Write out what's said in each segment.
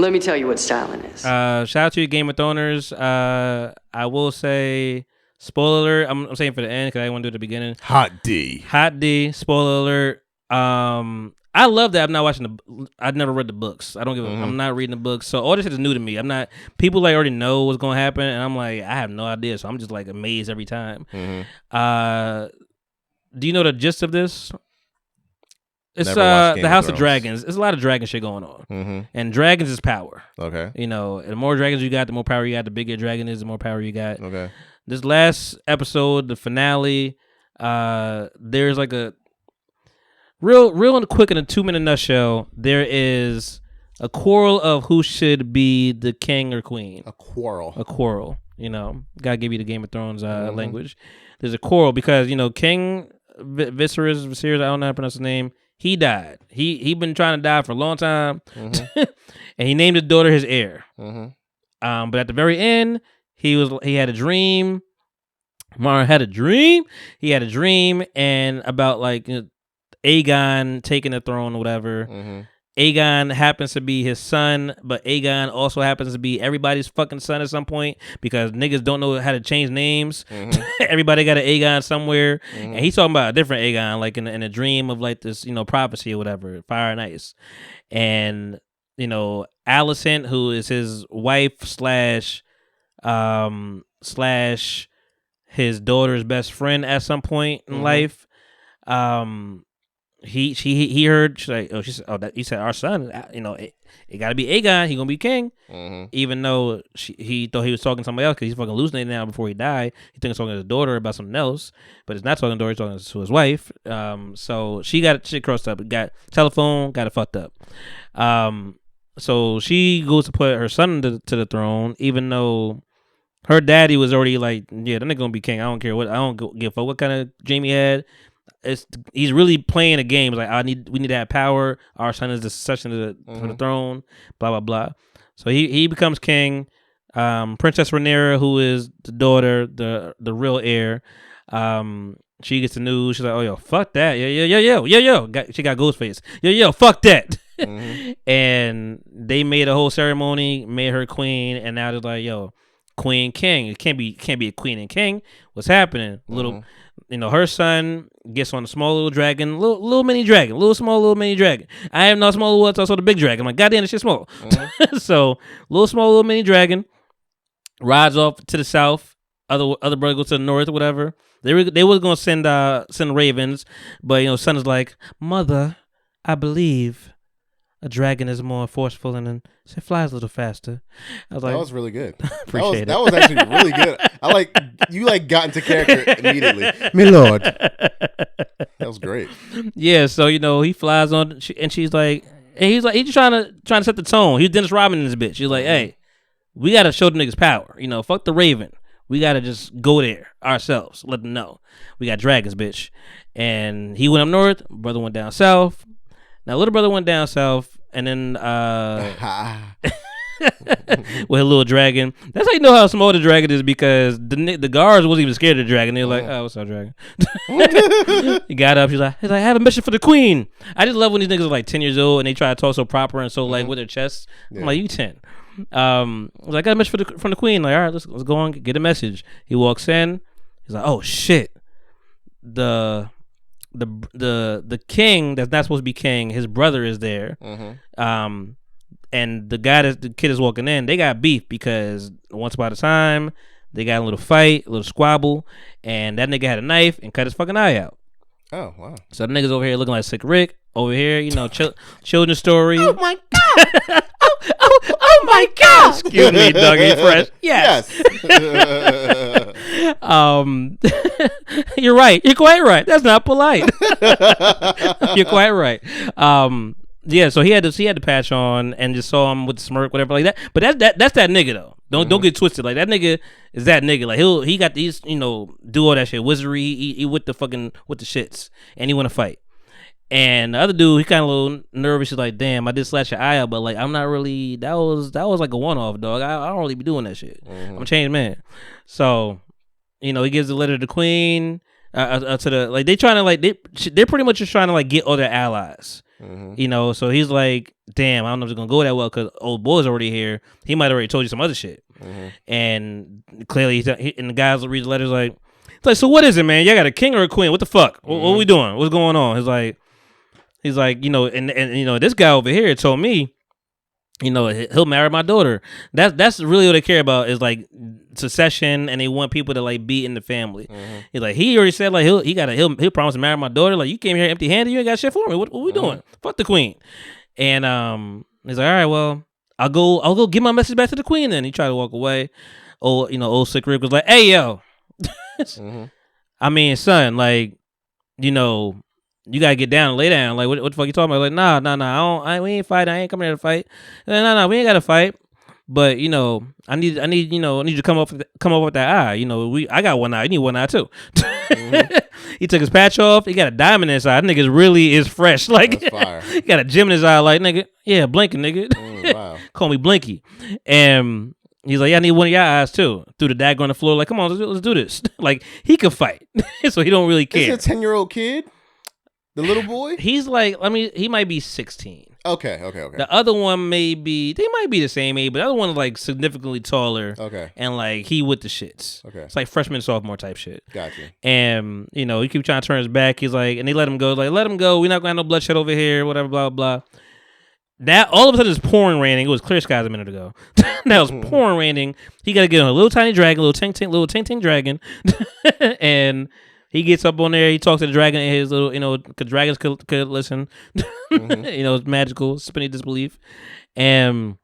Let me tell you what styling is. Shout out to you, Game of Throners. I will say, spoiler alert. I'm saying for the end because I want to do it at the beginning. Hot D. Spoiler alert. I love that I'm not watching I've never read the books. I don't give I'm not reading the books. So all this shit is new to me. I'm not, people like already know what's going to happen. And I'm like, I have no idea. So I'm just like amazed every time. Do you know the gist of this? It's the House of Dragons. There's a lot of dragon shit going on. And dragons is power. Okay. You know, the more dragons you got, the more power you got. The bigger dragon is, the more power you got. Okay. This last episode, the finale, there's like a real and quick in a 2-minute nutshell. There is a quarrel of who should be the king or queen. A quarrel. You know, gotta give you the Game of Thrones language. There's a quarrel because, you know, King Viserys, I don't know how to pronounce his name. He died. He been trying to die for a long time, and he named his daughter his heir. But at the very end, he had a dream. Mara had a dream. He had a dream and about like Aegon taking the throne or whatever. Aegon happens to be his son, but Aegon also happens to be everybody's fucking son at some point because niggas don't know how to change names. Everybody got an Aegon somewhere, and he's talking about a different Aegon, like in a dream of like this, you know, prophecy or whatever, Fire and Ice. And you know, Alicent, who is his wife slash his daughter's best friend at some point in life, he heard, she's like, he said our son, you know, it got to be Aegon, he gonna be king. Even though he thought he was talking to somebody else because he's fucking hallucinating now before he died. He thinks he's talking to his daughter about something else, but it's not talking to his daughter, he's talking to his wife. So she got shit crossed up, got telephone, got it fucked up. So she goes to put her son to the throne, even though her daddy was already like, yeah, that nigga gonna be king. I don't care what, I don't give a fuck what kind of dream he had. He's really playing a game. It's like we need to have power. Our son is the succession to the throne. Blah blah blah. So he becomes king. Princess Rhaenyra, who is the daughter, the real heir, she gets the news. She's like, oh yo, fuck that. Yo. She got Ghostface. Yo, fuck that. And they made a whole ceremony, made her queen, and now they're like, yo, queen, king. It can't be a queen and king. What's happening? Little. You know, her son gets on a small little dragon, little mini dragon, little mini dragon. I have no small little, I saw the big dragon. I'm like, goddamn, this shit small. So, little mini dragon rides off to the south. Other brother goes to the north or whatever. They were gonna send ravens, but you know, son is like, mother, I believe a dragon is more forceful and it flies a little faster. I was like, that was really good. Appreciate that was actually really good. I like you got into character immediately, my lord. That was great. Yeah, so you know he flies on, and she's like, and he's just trying to set the tone. He's Dennis Rodman in this bitch. She's like, hey, we gotta show the niggas power. You know, fuck the Raven. We gotta just go there ourselves. Let them know we got dragons, bitch. And he went up north. Brother went down south. Now, little brother went down south, and then with a little dragon. That's how you know how small the dragon is, because the guards wasn't even scared of the dragon. They were like, oh, what's up, dragon? He got up. He's like, I have a mission for the queen. I just love when these niggas are like 10 years old and they try to talk so proper and so like with their chest. I'm like, you 10. I was like, I got a message from the queen. Like, all right, let's go on, get a message. He walks in. He's like, oh shit, the king that's not supposed to be king, his brother is there. And the kid is walking in, they got beef because once upon a time they got a little fight, a little squabble, and that nigga had a knife and cut his fucking eye out. Oh wow. So the niggas over here looking like Sick Rick. Over here, you know, children's story. Oh my god. oh my god. Excuse me, Dougie Fresh. Yes. You're right. You're quite right. That's not polite. You're quite right. Yeah, so he had to patch on and just saw him with the smirk, whatever like that. But that's that nigga though. Don't get twisted. Like that nigga is that nigga. Like he got these, you know, do all that shit, wizardry. He with the shits, and he want to fight. And the other dude, he kind of a little nervous. He's like, damn, I did slash your eye out, but like I'm not really. That was like a one off, dog. I don't really be doing that shit. I'm a changed man. So, you know, he gives the letter to the queen. to the like they trying to like they're pretty much just trying to like get other allies. You know, so he's like, damn, I don't know if it's gonna go that well because old boy's already here. He might already told you some other shit, and clearly, and the guys will read the letters like, it's like, so what is it, man? Y'all got a king or a queen? What the fuck? What are we doing? What's going on? He's like, you know, and you know, this guy over here told me, you know, he'll marry my daughter. That's really what they care about is like succession, and they want people to like be in the family. He's like, he already said like he'll promise to marry my daughter. Like, you came here empty handed, you ain't got shit for me. What we doing? Fuck the queen. And he's like, all right, well, I'll go give my message back to the queen. Then he tried to walk away. Old Slick Rick was like, hey yo, I mean, son, like, you know, you gotta get down and lay down. Like, what the fuck you talking about? Like, nah, we ain't fighting. I ain't coming here to fight. No, we ain't gotta fight. But you know, I need you to come up with that eye. You know, I got one eye. You need one eye too. He took his patch off. He got a diamond in his eye. That nigga really is fresh. Like, he got a gem in his eye. Like, nigga, yeah, blinking, nigga. Wow. Call me Blinky. And he's like, yeah, I need one of your eyes too. Threw the dagger on the floor. Like, come on, let's do this. Like, he could fight, so he don't really care. Is he a 10-year-old kid? The little boy? He's like, he might be 16. Okay. The other one they might be the same age, but the other one is like significantly taller. Okay. And like, he with the shits. Okay. It's like freshman, sophomore type shit. Gotcha. And, you know, he keep trying to turn his back. He's like, and they let him go. Like, let him go. We're not going to have no bloodshed over here, whatever, blah, blah. That all of a sudden it's pouring raining. It was clear skies a minute ago. That was pouring raining. He got to get on a little tiny dragon, little ting dragon. And he gets up on there. He talks to the dragon in his little, you know, because dragons could listen. You know, it's magical, spinning disbelief. And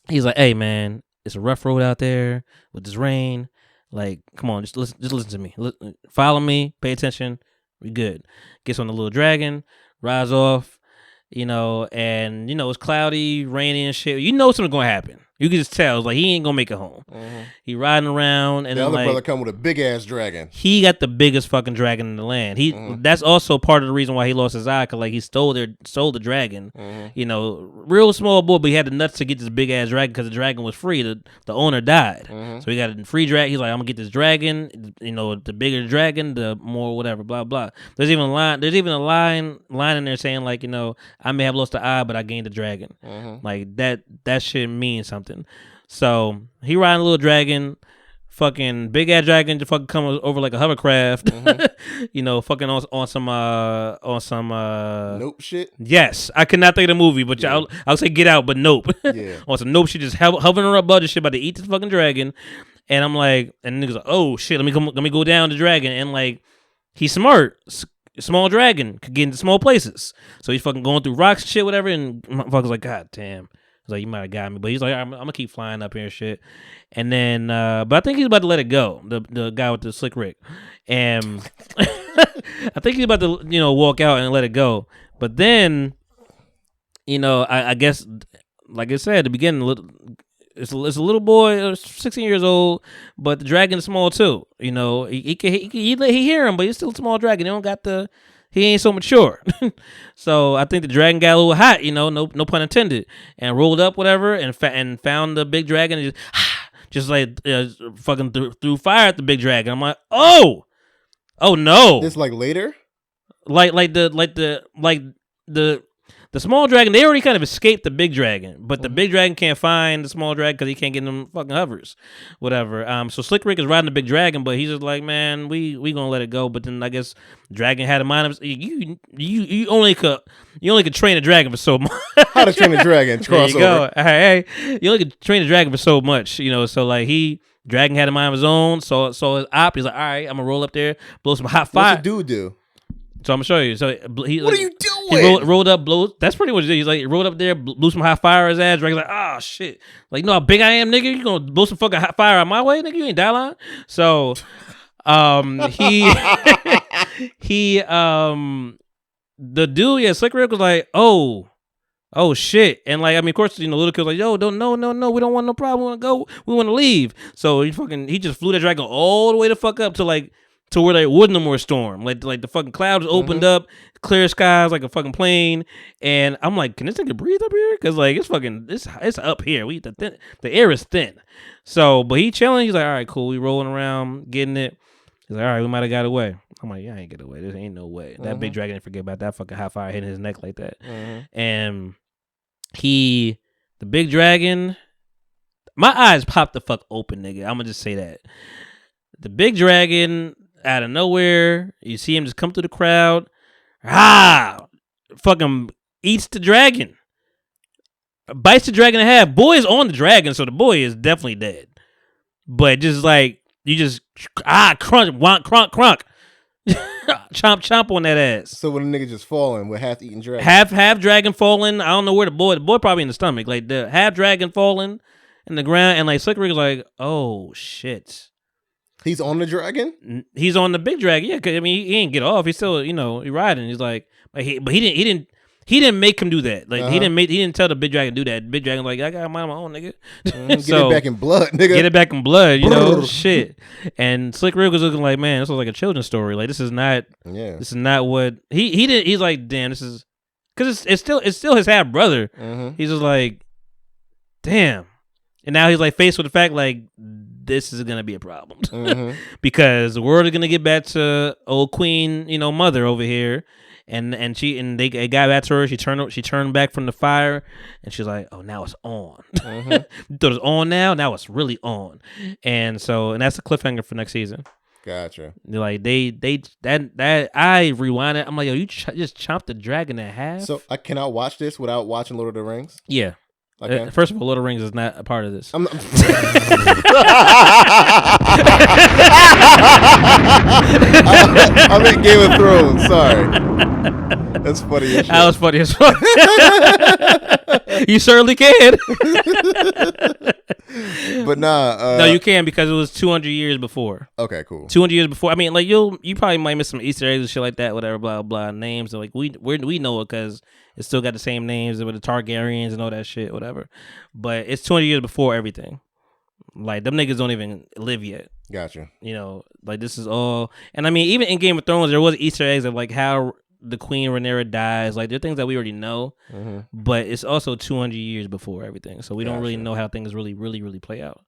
he's like, hey, man, it's a rough road out there with this rain. Like, come on, just listen to me. Follow me. Pay attention. We good. Gets on the little dragon, rides off, you know, and, you know, it's cloudy, rainy and shit. You know something's going to happen. You can just tell. It's like, he ain't going to make it home. He riding around. And the other like, brother come with a big-ass dragon. He got the biggest fucking dragon in the land. That's also part of the reason why he lost his eye, because like, he stole the dragon. You know, real small boy, but he had the nuts to get this big-ass dragon because the dragon was free. The owner died. So he got a free dragon. He's like, I'm going to get this dragon. You know, the bigger the dragon, the more whatever, blah, blah. There's even a line in there saying like, you know, I may have lost the eye, but I gained the dragon. Like, that shit means something. So he riding a little dragon, fucking big ass dragon to fucking come over like a hovercraft. You know, fucking on some Nope shit. Yes, I could not think of the movie, but I'll say Get Out, but Nope. On some Nope shit, just hovering her above this shit, about to eat this fucking dragon. And I'm like, and niggas like, oh shit, let me go down the dragon. And like, he's smart. Small dragon could get into small places, so he's fucking going through rocks and shit, whatever. And motherfuckers like, God damn. Like, you might have got me, but he's like, I'm gonna keep flying up here and shit. And then, but I think he's about to let it go. The guy with the Slick Rick, and I think he's about to, you know, walk out and let it go. But then, you know, I guess, like I said at the beginning, it's a little boy, 16 years old, but the dragon is small too. You know, he hear him, but he's still a small dragon. He ain't so mature. So I think the dragon got a little hot, you know, no pun intended, and rolled up whatever and found the big dragon and just like fucking threw fire at the big dragon. I'm like, oh no. It's like later? Like the small dragon, they already kind of escaped the big dragon, but the big dragon can't find the small dragon because he can't get in them fucking hovers, whatever. So Slick Rick is riding the big dragon, but he's just like, man, we gonna let it go. But then I guess dragon had a mind of you only could train a dragon for so much. How to train a dragon? There you go. Hey, you only could train a dragon for so much, you know. So like dragon had a mind of his own. So his op, he's like, all right, I'm gonna roll up there, blow some hot fire. What's the dude do? So I'm gonna show you. So what are you doing? He rolled up, that's pretty much it. He's like, rolled up there, blew some hot fire at his ass. Dragon's like, oh shit, like, you know how big I am, nigga? You gonna blow some fucking hot fire out my way, nigga? You ain't die line. So, the dude, Slick Rick was like, oh shit, and like, I mean, of course, you know, little kid was like, yo, no, we don't want no problem. We want to leave. So he just flew that dragon all the way the fuck up to where there wasn't no more storm. Like the fucking clouds opened up, clear skies like a fucking plane. And I'm like, can this thing breathe up here? Because like, it's up here. The air is thin. So, but he chilling. He's like, all right, cool. We rolling around, getting it. He's like, all right, we might have got away. I'm like, yeah, I ain't get away. There ain't no way. That big dragon didn't forget about that fucking hot fire hitting his neck like that. And the big dragon, my eyes popped the fuck open, nigga. I'm gonna just say that. The big dragon, out of nowhere, you see him just come through the crowd. Fucking eats the dragon. Bites the dragon in half. Boy is on the dragon, so the boy is definitely dead. But just like, you just, crunch, crunk. Chomp on that ass. So when the nigga just falling with half eaten dragon, half dragon falling. I don't know where the boy probably in the stomach. Like the half dragon falling in the ground, and like Slick Rick's like, oh shit. He's on the dragon. He's on the big dragon. Yeah, cause, I mean he ain't get off. He's still he riding. He's like, but he didn't make him do that. Like he didn't tell the big dragon to do that. The big dragon like, I got my own, nigga. Get it back in blood, nigga. Get it back in blood, shit. And Slick Rick was looking like, man, this was like a children's story. Like this is not what he did. He's like, damn, this is because it's still his half brother. He's just like, damn. And now he's like faced with the fact like this is gonna be a problem because the world is gonna get back to old Queen, mother over here. And they got back to her. She turned back from the fire, and she's like, "Oh, now it's on. You thought it's on now. Now it's really on." And that's the cliffhanger for next season. Gotcha. Like that I rewinded. I'm like, yo, you just chopped the dragon in half. So I cannot watch this without watching Lord of the Rings. Yeah. First of all, Lord of the Rings is not a part of this. I'm in Game of Thrones. Sorry, that's funny. That was funny as fuck. You certainly can. But nah. No, you can because it was 200 years before. Okay, cool. 200 years before. I mean, like you probably might miss some Easter eggs and shit like that. Whatever, blah blah names. Like we know it because it still got the same names with the Targaryens and all that shit. Whatever. But it's 200 years before everything. Like them niggas don't even live yet. Gotcha. Like this is all. And I mean, even in Game of Thrones, there was Easter eggs of like how the Queen Rhaenyra dies. Like there are things that we already know, but it's also 200 years before everything, so we don't really know how things really, really, really play out.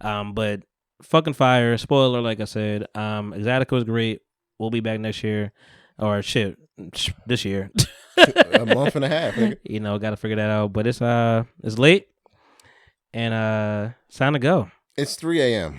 But fucking fire. Spoiler, like I said. Exotica was great. We'll be back next year, or shit, this year. A month and a half. Nigga. Got to figure that out. But it's late, and it's time to go. It's 3 a.m.